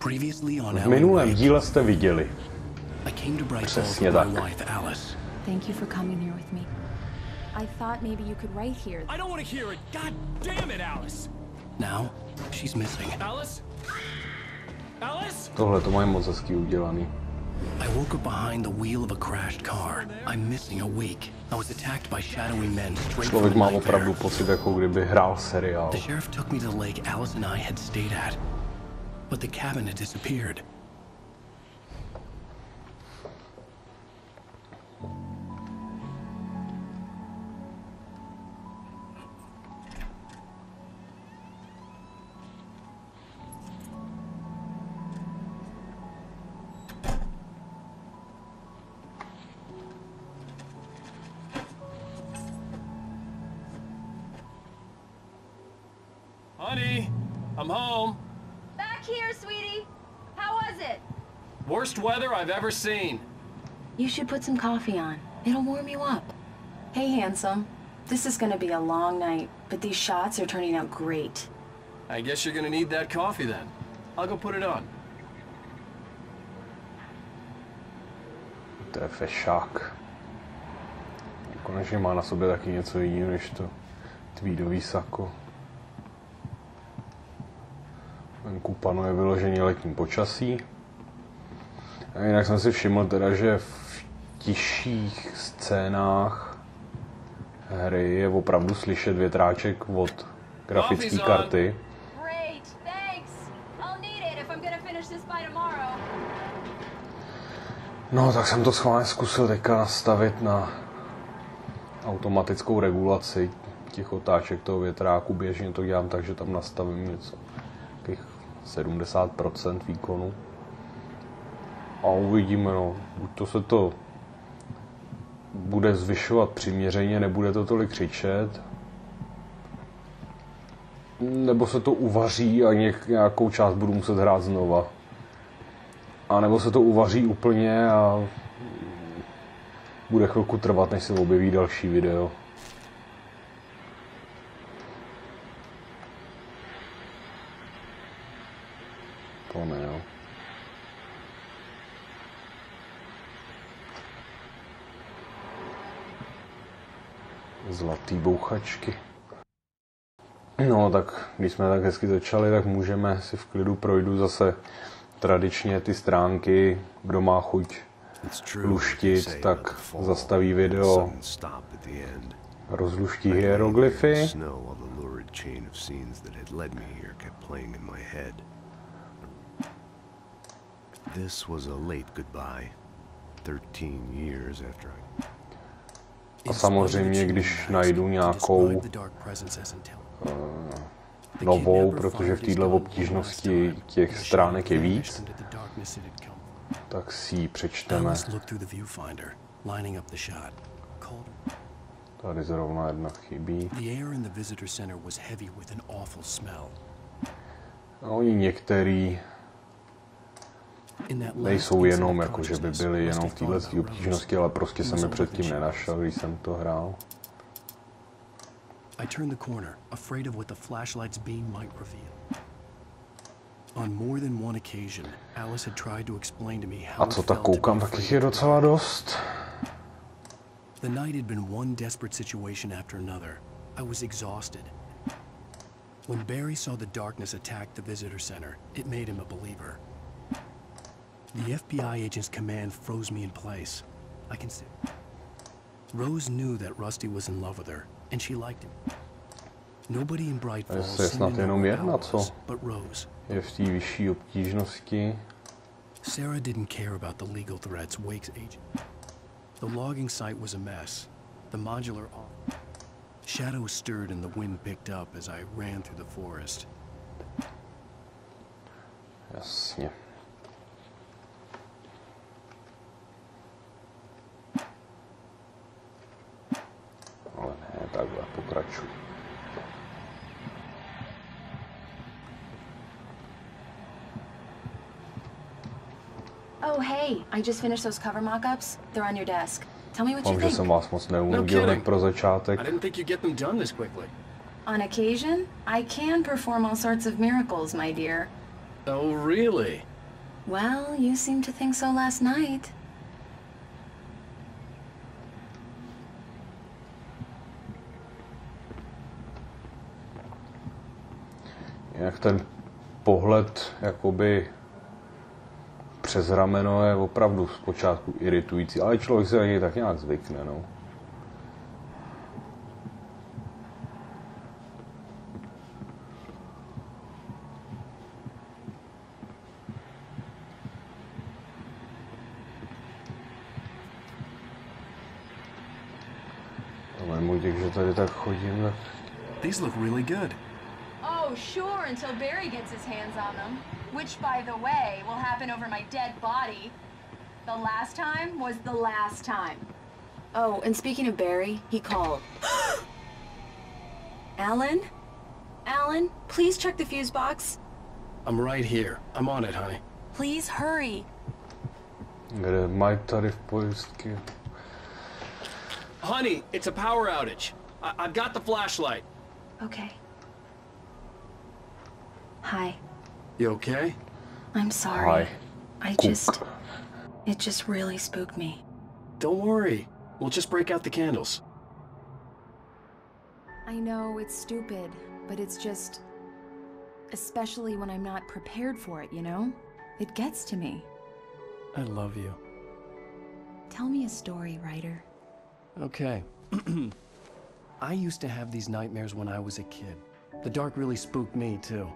V minulém díle jste viděli. Přesně tak. Thank you for coming here with me. I thought maybe you could write here. I don't want to hear it. God damn it, Alice. Now, she's missing. Alice? Alice? Tohle to mají moc hezky udělaný. I woke up behind the wheel of a crashed car. I'm missing a week. I was attacked by shadowy men straight Člověk from má the opravdu nightmare. pocit, jako kdyby hrál seriál. The sheriff took me to the lake Alice and I had stayed at. But the cabin had disappeared. Honey, I'm home. Back here, sweetie. How was it? Worst weather I've ever seen. You should put some coffee on. It'll warm you up. Hey, handsome. This is gonna be a long night, but these shots are turning out great. I guess you're gonna need that coffee then. I'll go put it on. To je fešák. Konečně má na sobě taky něco jiného než to tweedový sako. Venku panuje vyloženě letní počasí. A jinak jsem si všiml teda, že v tišších scénách hry je opravdu slyšet větráček od grafické karty. No, tak jsem to schválně zkusil teďka nastavit na automatickou regulaci těch otáček toho větráku. Běžně to dělám tak, že tam nastavím něco, takových 70% výkonu. A uvidíme, no, buď to se to bude zvyšovat přiměřeně, nebude to tolik křičet, nebo se to uvaří a nějakou část budu muset hrát znova. A nebo se to uvaří úplně a bude chvilku trvat, než se objeví další video. To ne, jo. Zlatý bouchačky. No tak, když jsme tak hezky začali, tak můžeme si v klidu projdu zase tradičně ty stránky, kdo má chuť luštit, tak zastaví video, rozluští hieroglyfy. A samozřejmě, když najdu nějakou novou, protože v této obtížnosti těch stránek je víc, tak si ji přečteme. Tady zrovna jedna chybí. No, oni některý nejsou jenom, jako že by byli jenom v této obtížnosti, ale prostě jsem je předtím nenašel, když jsem to hrál. I turned the corner, afraid of what the flashlight's beam might reveal. On more than one occasion, Alice had tried to explain to me how A co tak koukám, tak jich je docela dost. The night had been one desperate situation after another. I was exhausted. When Barry saw the darkness attack the visitor center, it made him a believer. The FBI agent's command froze me in place. I can see. Rose knew that Rusty was in love with her, and she liked him. Nobody in Bright Falls seemed to know who Al was, but Rose. Je v té vyšší obtížnosti. Sarah didn't care about the legal threats Wake's agent. The logging site was a mess. The modular off. Shadows stirred and the wind picked up as I ran through the forest. Jasně. Ale ne, takhle pokračuj. Oh, hey, I just finished those cover mock-ups. They're on your desk. Tell me what you Že think. jsem vás moc neunudil hned pro začátek. I didn't think you'd get them done this quickly. On occasion, I can perform all sorts of miracles, my dear. Oh, really? Well, you seemed to think so last night. Jak ten pohled jakoby přes rameno je opravdu zpočátku iritující, ale člověk se na něj tak nějak zvykne, no. Ale můj děk, že tady tak chodím, tak... These look really good. Oh, sure, until Barry gets his hands on them. Which, by the way, will happen over my dead body. The last time was the last time. Oh, and speaking of Barry, he called. Alan? Alan, please check the fuse box. I'm right here. I'm on it, honey. Please hurry. Kde mají tady v pojistky? Honey, it's a power outage. I've got the flashlight. Okay. Hi. You okay? I'm sorry. Hi. It just really spooked me. Don't worry. We'll just break out the candles. I know it's stupid, but it's just... Especially when I'm not prepared for it, you know? It gets to me. I love you. Tell me a story, writer. Okay. I used to have these nightmares when I was a kid. The dark really spooked me, too.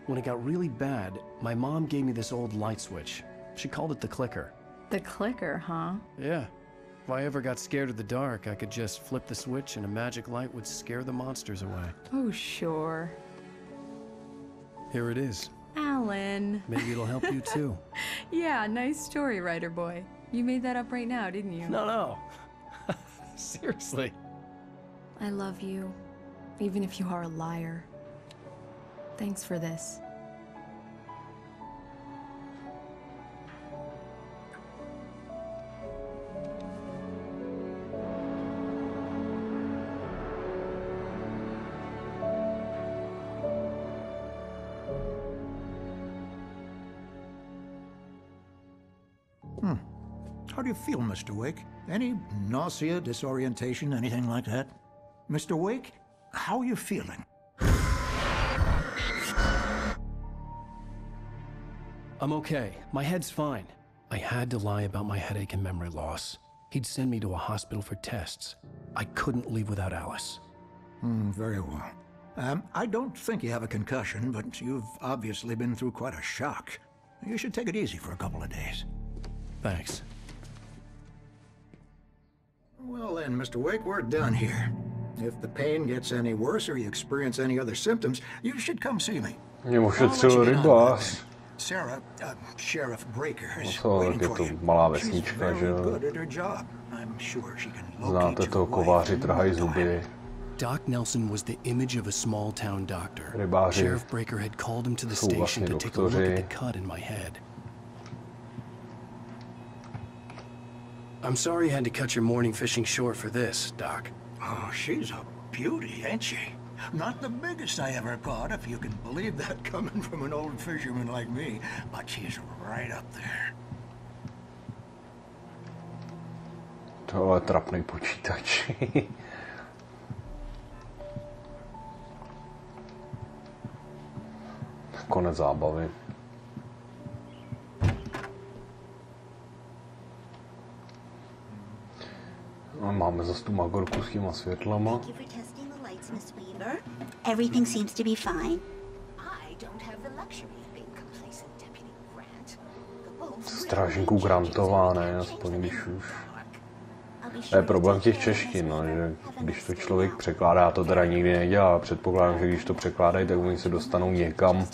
When it got really bad, my mom gave me this old light switch. She called it the clicker. The clicker, huh? Yeah. If I ever got scared of the dark, I could just flip the switch and a magic light would scare the monsters away. Oh, sure. Here it is. Alan. Maybe it'll help you, too. Yeah, nice story, writer boy. You made that up right now, didn't you? No. Seriously. I love you, even if you are a liar. Thanks for this. How do you feel, Mr. Wake? Any nausea, disorientation, anything like that? Mr. Wake, how are you feeling? I'm okay. My head's fine. I had to lie about my headache and memory loss. He'd send me to a hospital for tests. I couldn't leave without Alice. Very well. I don't think you have a concussion, but you've obviously been through quite a shock. You should take it easy for a couple of days. Thanks. Well then, Mr. Wake, we're done here. If the pain gets any worse or you experience any other symptoms, you should come see me. Mě ošetřil rybář. Sarah, Sheriff Breaker is To waiting je for to you. malá She's vesnička, very že jo. good at her job. I'm sure she can Znáte locate to, your wife kováři and trhají move to zuby. him. Doc Nelson was the image of a small-town doctor. Rybáři Sheriff Breaker had called him to the jsou station vlastně to take a look at doktoři. the cut in my head. I'm sorry you had to cut your morning fishing short for this, Doc. Oh, she's a beauty, ain't she? Not the biggest I ever caught, if you can believe that coming from an old fisherman like me, but she's right up there. Tohle je trapný počítač. Konec zábavy. No, máme zase tu magorku s těma světlama. Thank you for testing the lights, Miss Weaver. Everything seems to be fine. I don't have the luxury of being complacent, Deputy Grant. The bulbs Strážníků Grantová, ne, aspoň když už. To je problém těch češtin, no, že když to člověk překládá, to teda nikdy nedělá. Předpokládám, že když to překládají, tak oni se dostanou někam,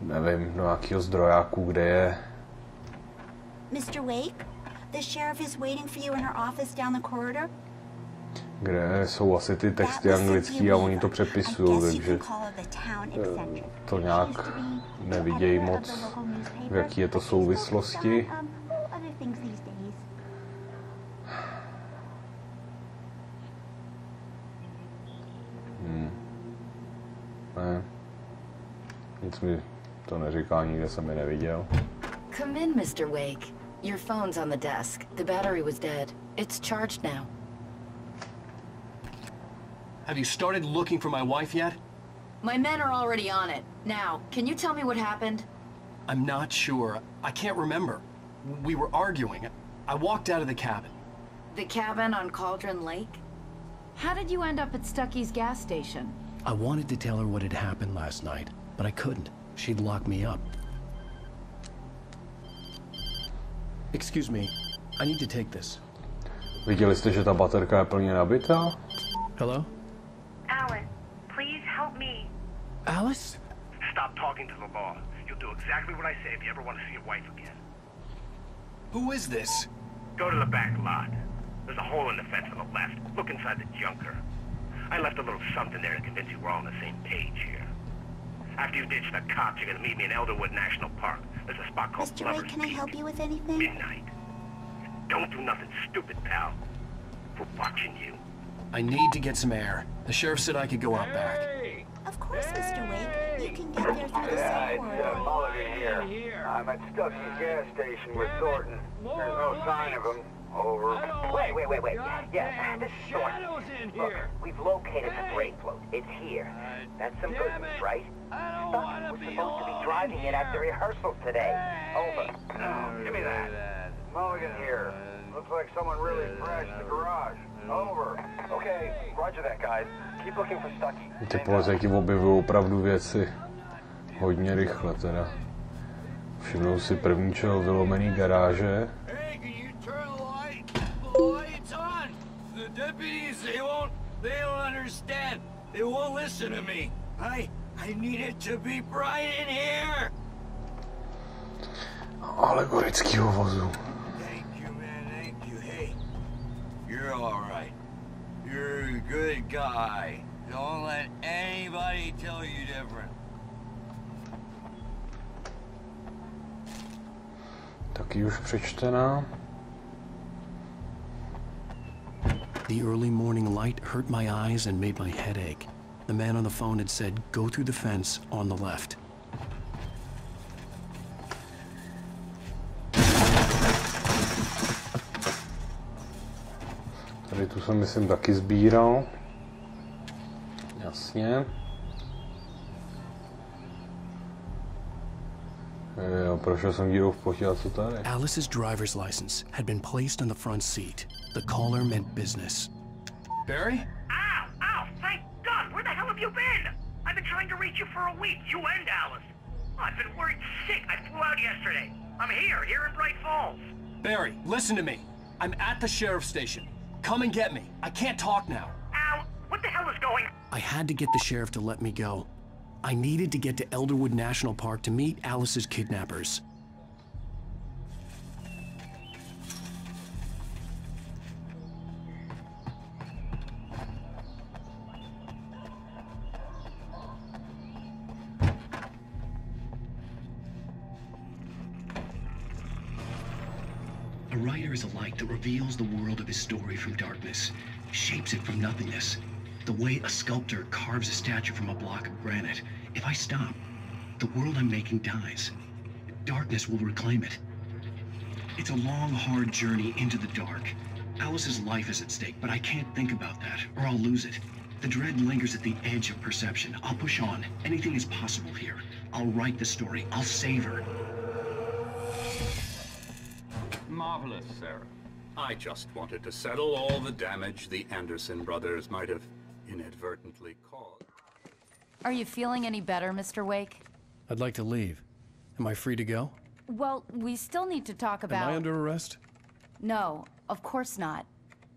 nevím, do nějakého zdrojáku, kde je. Mr. Wake, the sheriff is waiting for you in her office down the corridor. Kde jsou asi ty texty anglický a oni to přepisují, takže to nějak nevidějí moc, v jaký je to souvislosti. Ne, nic mi to neříká, nikde jsem je neviděl. Come in, Mr. Wake. Your phone's on the desk. The battery was dead. It's charged now. Have you started looking for my wife yet? My men are already on it. Now, can you tell me what happened? I'm not sure. I can't remember. We were arguing. I walked out of the cabin. The cabin on Cauldron Lake? How did you end up at Stucky's gas station? I wanted to tell her what had happened last night, but I couldn't. She'd lock me up. Excuse me, I need to take this. Viděli jste, že ta baterka je plně nabitá? Hello? Alan, please help me. Alice? Stop talking to the law. You'll do exactly what I say if you ever want to see your wife again. Who is this? Go to the back lot. There's a hole in the fence on the left. Look inside the junker. I left a little something there to convince you we're all on the same page here. After you ditch the cops, you're gonna meet me in Elderwood National Park. There's a spot called Mr. Lover's Wake, can I Peak. help you with anything? Midnight. Don't do nothing stupid, pal. We're watching you. I need to get some air. The sheriff said I could go out back. Of course, Mr. Wake. You can get there through the same corridor. Mulligan here. I'm at Stucky's gas station with Thornton. There's no sign of him. Over. Wait. Yeah, this is Thornton. Look, we've located the brake float. It's here. That's some good news, right? Stucky was supposed to be driving it at the rehearsals today. Over. No, give me that. Mulligan here. Looks like someone really crashed the garage. Over. Okay, roger that, guys. Keep looking for Stucky. Ty policajti objevují opravdu věci hodně rychle teda. Všimnou si první čeho vylomený garáže. It's on! The deputies, they don't understand. They won't listen to me. I need it to be bright in here. Alegorickýho vozu. Thank you, man, thank you. Hey, you're all right. You're a good guy. Don't let anybody tell you different. Taky už přečtená. The early morning light hurt my eyes and made my head ache. The man on the phone had said, go through the fence on the left. Tady tu jsem, myslím, taky sbíral. Jasně. Jo, prošel jsem dírou v plotě, a co tady? Alice's driver's license had been placed on the front seat. The caller meant business. Barry? Ow! Thank God! Where the hell have you been? I've been trying to reach you for a week, you and Alice. I've been worried sick. I flew out yesterday. I'm here in Bright Falls. Barry, listen to me. I'm at the sheriff's station. Come and get me. I can't talk now. Al, what the hell is going on? I had to get the sheriff to let me go. I needed to get to Elderwood National Park to meet Alice's kidnappers. A writer is a light that reveals the world of his story from darkness, shapes it from nothingness. The way a sculptor carves a statue from a block of granite. If I stop, the world I'm making dies. Darkness will reclaim it. It's a long, hard journey into the dark. Alice's life is at stake, but I can't think about that, or I'll lose it. The dread lingers at the edge of perception. I'll push on. Anything is possible here. I'll write the story. I'll save her. Marvelous, Sarah. I just wanted to settle all the damage the Anderson brothers might have inadvertently caused. Are you feeling any better, Mr. Wake? I'd like to leave. Am I free to go? Well, we still need to talk about... Am I under arrest? No, of course not.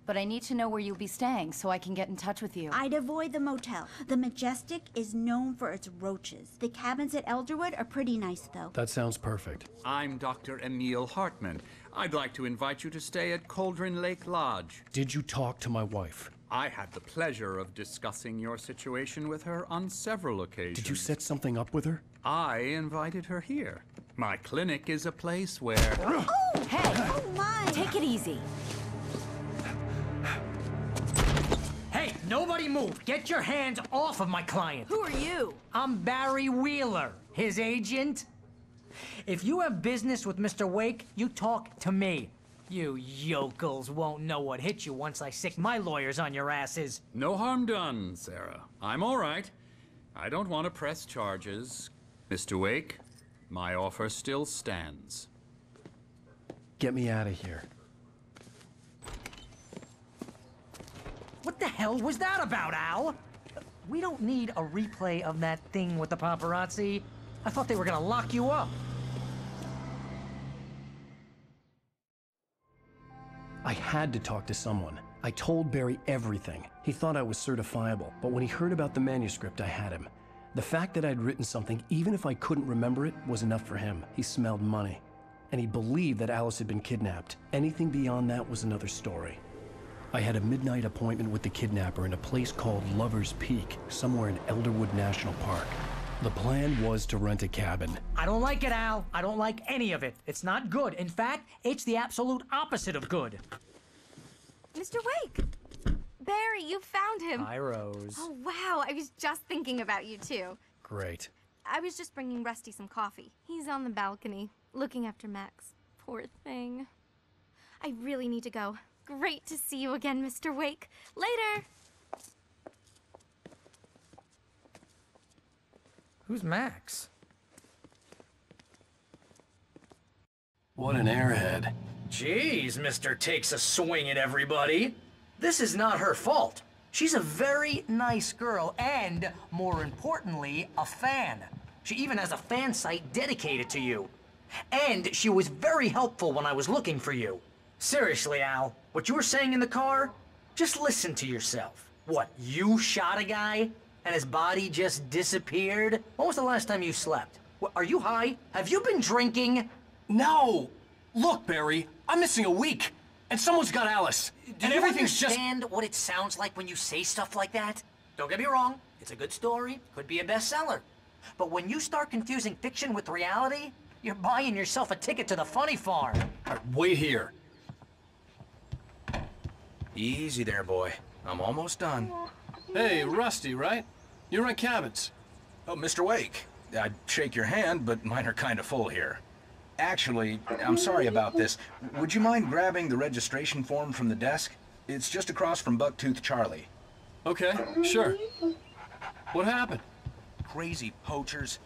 But I need to know where you'll be staying so I can get in touch with you. I'd avoid the motel. The Majestic is known for its roaches. The cabins at Elderwood are pretty nice, though. That sounds perfect. I'm Dr. Emil Hartman. I'd like to invite you to stay at Cauldron Lake Lodge. Did you talk to my wife? I had the pleasure of discussing your situation with her on several occasions. Did you set something up with her? I invited her here. My clinic is a place where... Oh! Hey! Oh, my! Take it easy. Hey, nobody move! Get your hands off of my client! Who are you? I'm Barry Wheeler, his agent. If you have business with Mr. Wake, you talk to me. You yokels won't know what hit you once I sick my lawyers on your asses. No harm done, Sarah. I'm all right. I don't want to press charges. Mr. Wake, my offer still stands. Get me out of here. What the hell was that about, Al? We don't need a replay of that thing with the paparazzi. I thought they were gonna lock you up. I had to talk to someone. I told Barry everything. He thought I was certifiable, but when he heard about the manuscript, I had him. The fact that I'd written something, even if I couldn't remember it, was enough for him. He smelled money. And he believed that Alice had been kidnapped. Anything beyond that was another story. I had a midnight appointment with the kidnapper in a place called Lover's Peak, somewhere in Elderwood National Park. The plan was to rent a cabin. I don't like it, Al. I don't like any of it. It's not good. In fact, it's the absolute opposite of good. Mr. Wake! Barry, you found him. Hi, Rose. Oh, wow. I was just thinking about you, too. Great. I was just bringing Rusty some coffee. He's on the balcony, looking after Max. Poor thing. I really need to go. Great to see you again, Mr. Wake. Later! Who's Max? What an airhead. Jeez, Mr. Takes a Swing at everybody. This is not her fault. She's a very nice girl and, more importantly, a fan. She even has a fan site dedicated to you. And she was very helpful when I was looking for you. Seriously, Al, what you were saying in the car, just listen to yourself. What, you shot a guy and his body just disappeared? When was the last time you slept? What, are you high? Have you been drinking? No! Look, Barry, I'm missing a week, and someone's got Alice, and everything's just... Do you understand what it sounds like when you say stuff like that? Don't get me wrong, it's a good story, could be a bestseller. But when you start confusing fiction with reality, you're buying yourself a ticket to the funny farm. All right, wait here. Easy there, boy. I'm almost done. Hey, Rusty, right? You rent cabins. Oh, Mr. Wake. I'd shake your hand, but mine are kind of full here. Actually, I'm sorry about this. Would you mind grabbing the registration form from the desk? It's just across from Bucktooth Charlie. Okay, sure. What happened? Crazy poachers.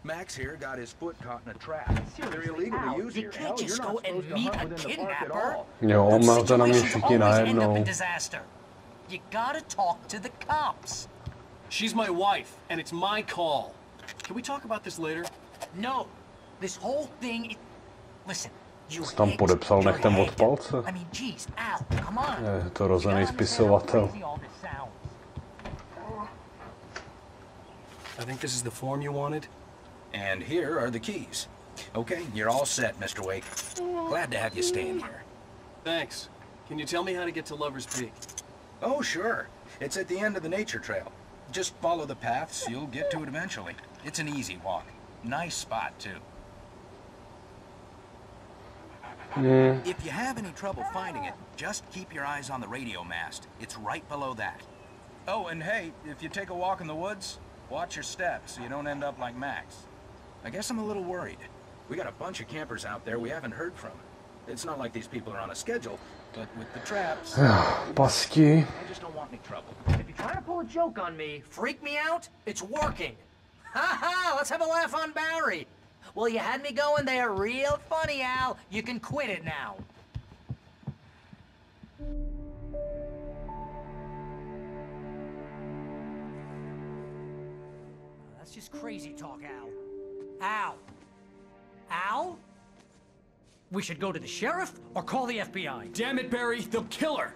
Max here got his foot caught in a trap. They're illegal to use here. You can't just go and meet a kidnapper. Jo, mám to na mě všichni najednou. You gotta talk to the cops. She's my wife, and it's my call. Can we talk about this later? No. This whole thing... Listen, you tam podepsal nechtem od palce. I mean, geez, Al, come on. Je to rozený spisovatel. I think this is the form you wanted. And here are the keys. Okay, you're all set, Mr. Wake. Glad to have you staying here. Thanks. Can you tell me how to get to Lover's Peak? Oh, sure. It's at the end of the nature trail. Just follow the paths, you'll get to it eventually. It's an easy walk. Nice spot, too. If you have any trouble finding it, just keep your eyes on the radio mast. It's right below that. Oh, and hey, if you take a walk in the woods, watch your steps so you don't end up like Max. I guess I'm a little worried. We got a bunch of campers out there we haven't heard from. It's not like these people are on a schedule, but with the traps... Pasti. I just don't want any trouble. If you try to pull a joke on me, freak me out, it's working. Ha ha, let's have a laugh on Barry. Well, you had me going there real funny, Al. You can quit it now. That's just crazy talk, Al. Al. Al? We should go to the sheriff or call the FBI. Damn it, Barry, they'll kill her!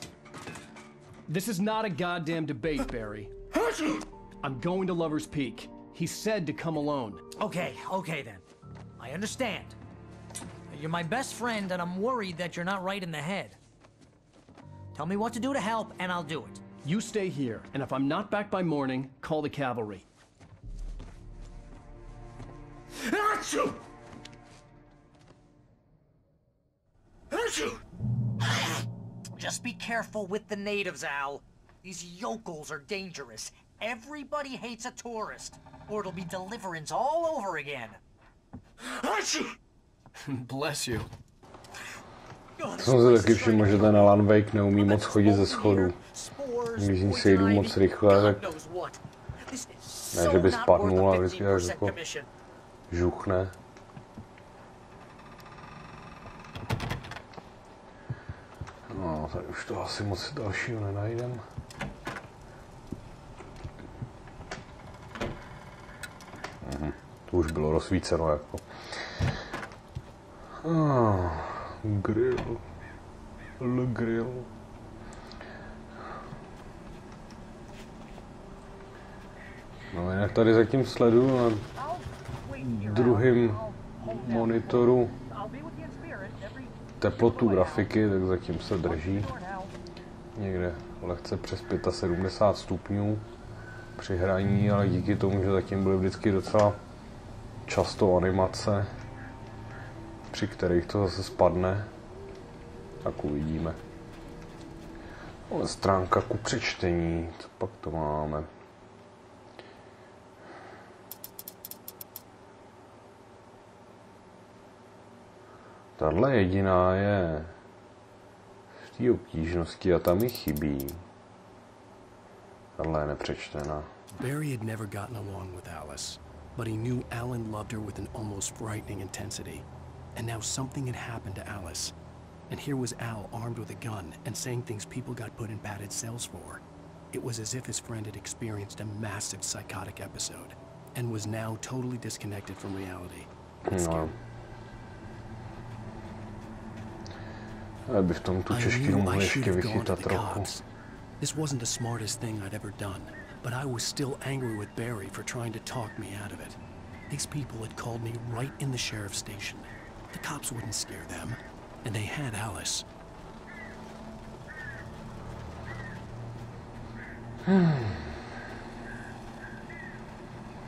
This is not a goddamn debate, Barry. I'm going to Lover's Peak. He said to come alone. Okay then. I understand. You're my best friend, and I'm worried that you're not right in the head. Tell me what to do to help, and I'll do it. You stay here, and if I'm not back by morning, call the cavalry. Achoo! Just be careful with the natives, Al. These yokels are dangerous. Everybody hates a tourist, or it'll be deliverance all over again. Bless you. Jsem se taky všiml, že ten Alan Wake neumí moc chodit ze schodu. Když z ní sejdu moc rychle, tak ne, že by spadnul, ale vždycky tak jako žuchne. No, tady už to asi moc dalšího nenajdem. To už bylo rozsvíceno jako. Grill. Le grill. No jinak tady zatím sleduju na druhém monitoru teplotu grafiky, tak zatím se drží. Někde lehce přes 75 stupňů při hraní, ale díky tomu, že zatím byly vždycky docela často animace, při kterých to zase spadne, tak uvidíme. Ale stránka ku přečtení, co pak to máme? Tahle jediná je v té obtížnosti a tam mi chybí. Tahle je nepřečtená. Barry had never gotten along with Alice, but he knew Alan loved her with an almost frightening intensity. And now something had happened to Alice. And here was Al armed with a gun and saying things people got put in padded cells for. It was as if his friend had experienced a massive psychotic episode and was now totally disconnected from reality. No. Aby v tom tu češtinu mohli ještě vychytat trochu. This wasn't the smartest thing I'd ever done, but I was still angry with Barry for trying to talk me out of it. These people had called me right in the sheriff's station. The cops wouldn't scare them, and they had Alice.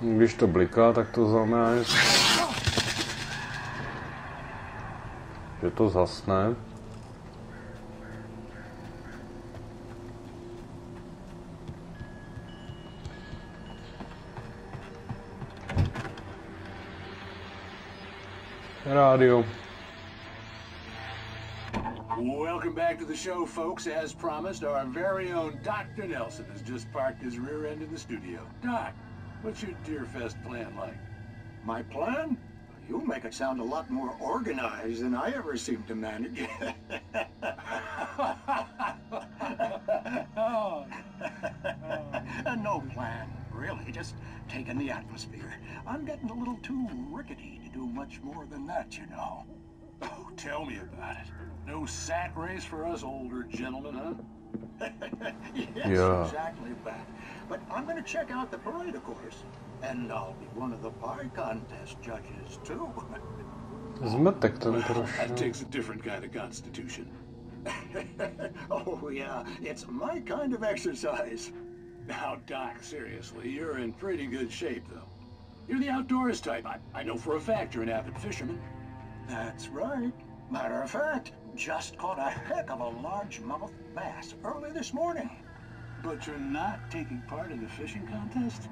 Když to bliká, tak to znamená, že to zhasne. Radio. Welcome back to the show, folks. As promised, our very own Dr. Nelson has just parked his rear end in the studio. Doc, what's your Deerfest plan like? My plan? You make it sound a lot more organized than I ever seem to manage. No plan, really. Just taking the atmosphere. I'm getting a little too rickety to do much more than that, you know. Oh, tell me about it. No sack race for us older gentlemen, huh? Yes, yeah. Exactly, Pat. But I'm going to check out the parade, of course. And I'll be one of the pie contest judges, too. That takes a different kind of constitution. Oh, yeah. It's my kind of exercise. Now, Doc, seriously, you're in pretty good shape, though. You're the outdoors type. I know for a fact you're an avid fisherman. That's right. Matter of fact, just caught a heck of a largemouth bass early this morning. But you're not taking part in the fishing contest?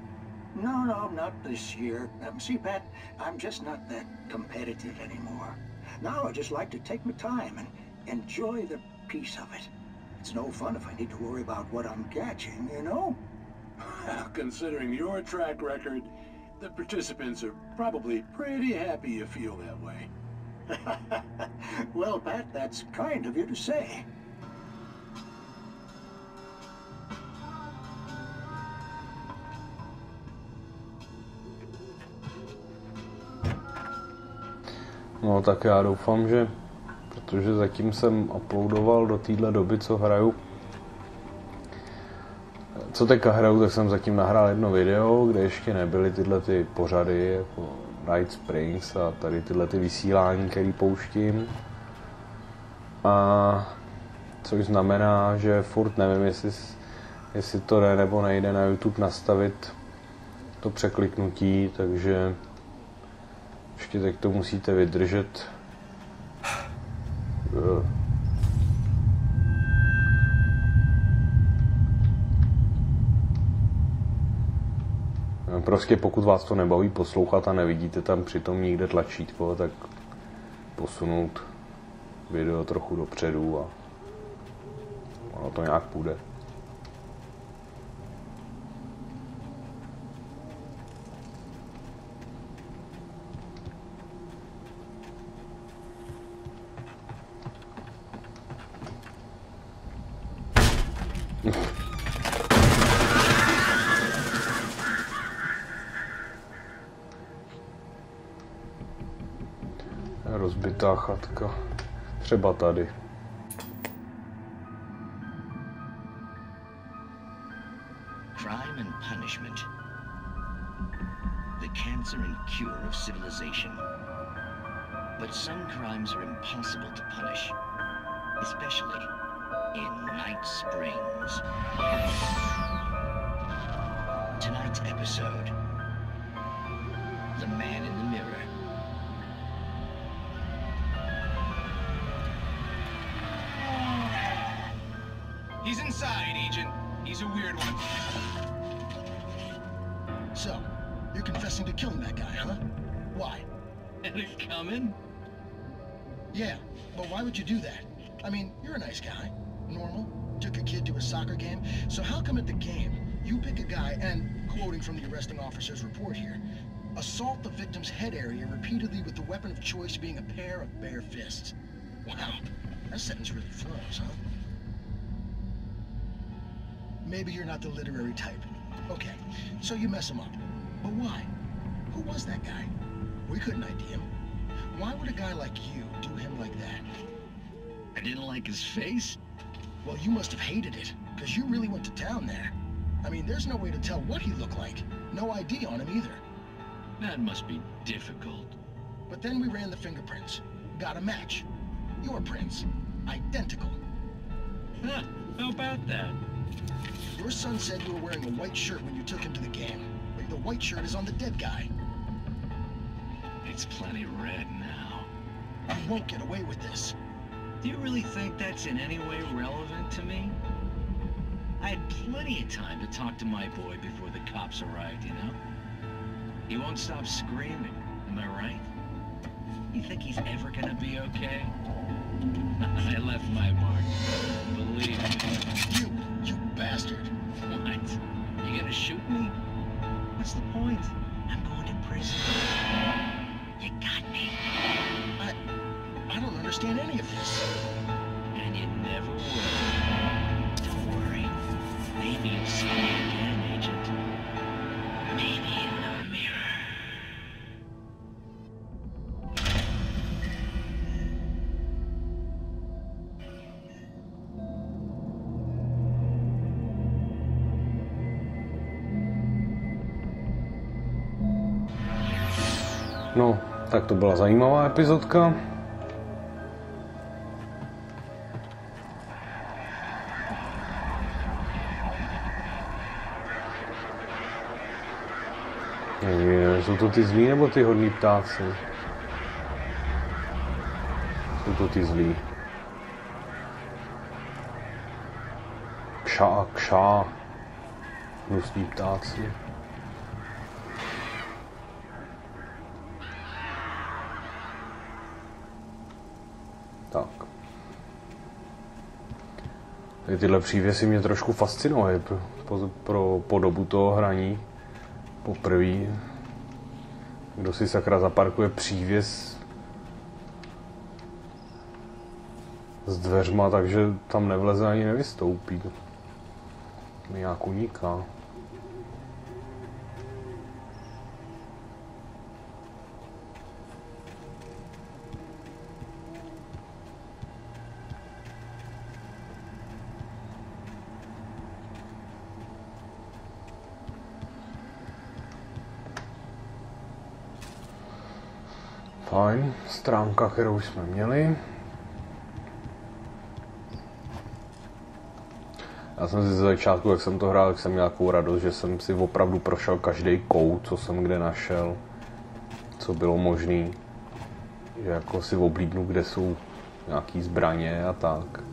No, not this year. See, Pat, I'm just not that competitive anymore. Now I just like to take my time and enjoy the peace of it. It's no fun if I need to worry about what I'm catching, you know? Considering your track record, the participants are probably pretty happy you feel that way. Well, Pat, that's kind of you to say. No tak já doufám, že protože zatím jsem uploadoval do téhle doby, co hraju. Co teďka hraju, tak jsem zatím nahrál jedno video, kde ještě nebyly tyhle ty pořady, jako Night Springs a tady tyhle ty vysílání, které pouštím. A což znamená, že furt nevím, jestli to jde nebo nejde na YouTube nastavit to překliknutí, takže ještě teď to musíte vydržet. Prostě pokud vás to nebaví poslouchat a nevidíte tam přitom nikde tlačítko, tak posunout video trochu dopředu a ono to nějak půjde. Rozbitá chatka. Třeba tady. Crime and punishment. The cancer and cure of civilization. But some crimes are impossible to punish, especially in Night Springs. Tonight's episode, The Man in the Mirror. He's inside, Agent. He's a weird one. So, you're confessing to killing that guy, huh? Why? Had it coming? Yeah, but why would you do that? I mean, you're a nice guy. Normal. Took a kid to a soccer game. So how come at the game, you pick a guy and, quoting from the arresting officer's report here, assault the victim's head area repeatedly with the weapon of choice being a pair of bare fists? Wow, that sentence really flows, huh? Maybe you're not the literary type. Okay, so you mess him up. But why? Who was that guy? We couldn't ID him. Why would a guy like you do him like that? I didn't like his face? Well, you must have hated it, because you really went to town there. I mean, there's no way to tell what he looked like. No ID on him either. That must be difficult. But then we ran the fingerprints. Got a match. Your prints. Identical. Huh, how about that? Your son said you were wearing a white shirt when you took him to the game. But the white shirt is on the dead guy. It's plenty red now. You won't get away with this. Do you really think that's in any way relevant to me? I had plenty of time to talk to my boy before the cops arrived, you know? He won't stop screaming, am I right? You think he's ever gonna be okay? I left my mark, believe me. You bastard. What? You gonna shoot me? What's the point? I'm going to prison. You got me. I don't understand any of this. And you never will. Don't worry. Maybe you'll see me again, Agent. Maybe in the mirror. No, tak to byla zajímavá epizodka. Jsou to ty zlí nebo ty hodný ptáci? Jsou to ty zlí. Kša. Hnusní ptáci. Tak. Tyhle přívěsy mě trošku fascinovaly pro podobu toho hraní. Poprvé. Kdo si sakra zaparkuje přívěs s dveřma, takže tam nevleze ani nevystoupí. Mi nějak uniká. Fajn, stránka, kterou jsme měli. Já jsem si ze začátku, jak jsem to hrál, tak jsem měl nějakou radost, že jsem si opravdu prošel každý kout, co jsem kde našel, co bylo možný. Že jako si oblídnu, kde jsou nějaký zbraně a tak.